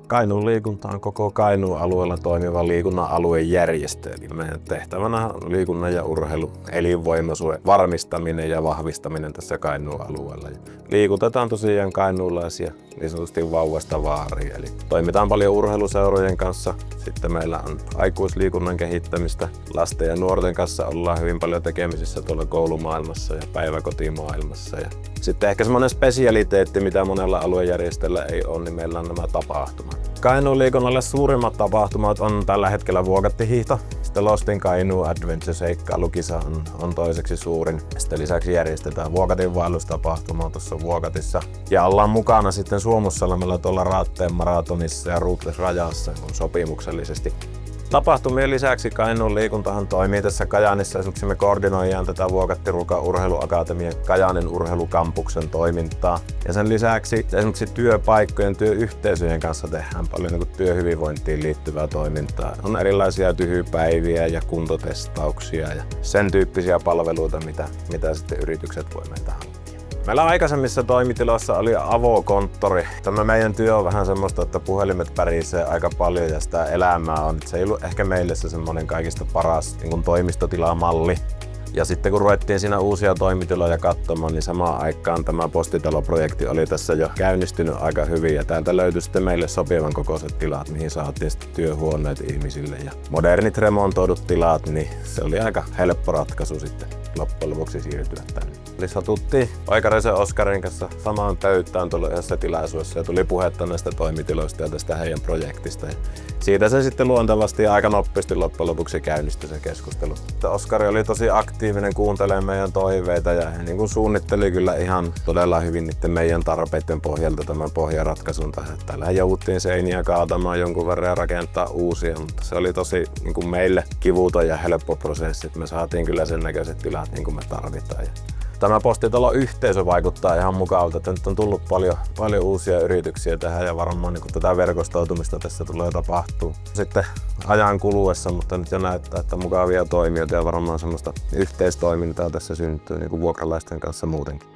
Kainuun liikunta on koko Kainuun alueella toimiva liikunnan aluejärjestö. Eli meidän tehtävänä on liikunnan ja urheilun elinvoimaisuuden varmistaminen ja vahvistaminen tässä Kainuun alueella. Liikutetaan tosiaan kainuulaisia niin sanotusti vauvasta vaariin. Eli toimitaan paljon urheiluseurojen kanssa. Sitten meillä on aikuisliikunnan kehittämistä. Lasten ja nuorten kanssa ollaan hyvin paljon tekemisissä tuolla koulumaailmassa ja päiväkotimaailmassa. Ja sitten ehkä semmoinen spesialiteetti, mitä monella aluejärjestöllä ei ole, niin meillä on nämä tapahtumat. Kainuun liikunnalle suurimmat tapahtumat on tällä hetkellä Vuokatti-hiihto. Sitten Lost in Kainuu Adventure-seikkailukisa on toiseksi suurin. Sitten lisäksi järjestetään Vuokatin vaellustapahtuma tuossa Vuokatissa. Ja ollaan mukana sitten Suomussalmella tuolla Raatteen maratonissa ja Rootless-rajassa sopimuksellisesti. Tapahtumien lisäksi Kainuun liikuntahan toimii tässä Kajaanissa. Esimerkiksi me koordinoidaan tätä Vuokatti-Rukan urheiluakatemian Kajaanin urheilukampuksen toimintaa. Ja sen lisäksi esimerkiksi työpaikkojen, työyhteisöjen kanssa tehdään paljon työhyvinvointiin liittyvää toimintaa. On erilaisia tyhypäiviä ja kuntotestauksia ja sen tyyppisiä palveluita, mitä sitten yritykset voi meiltä hankkia. Meillä aikaisemmissa toimitiloissa oli avokonttori. Tämä meidän työ on vähän semmoista, että puhelimet pärisee aika paljon ja sitä elämää on. Se ei ollut ehkä meille se semmoinen kaikista paras niin toimistotilamalli. Ja sitten kun ruvettiin siinä uusia toimitiloja katsomaan, niin samaan aikaan tämä postitaloprojekti oli tässä jo käynnistynyt aika hyvin. Ja täältä löytyi sitten meille sopivan kokoiset tilat, mihin saatiin sitten työhuoneet ihmisille. Ja modernit remontoidut tilat, niin se oli aika helppo ratkaisu sitten loppujen lopuksi siirtyä tänne. Eli satuttiin Oikarisen Oskarin kanssa samaan pöytään tuolla yhdessä tilaisuudessa ja tuli puhetta näistä toimitiloista ja tästä heidän projektista. Ja siitä se sitten luontevasti ja aika nopeasti loppujen lopuksi käynnistyi se keskustelu. Oskari oli tosi aktiivinen kuuntelemaan meidän toiveita ja niin kuin suunnitteli kyllä ihan todella hyvin niiden meidän tarpeiden pohjalta tämän pohjaratkaisun tähän. Täällähän jouduttiin seiniä kaatamaan jonkun verran ja rakentaa uusia, mutta se oli tosi niin kuin meille kivuton ja helppo prosessi. Me saatiin kyllä sen näköiset tilat niin kuin me tarvitaan. Tämä postitalo-yhteisö vaikuttaa ihan mukavalta, että nyt on tullut paljon uusia yrityksiä tähän ja varmaan niin tätä verkostoitumista tässä tulee tapahtuu sitten ajan kuluessa, mutta nyt jo näyttää, että mukavia toimijoita ja varmaan semmoista yhteistoimintaa tässä syntyy niin kuin vuokralaisten kanssa muutenkin.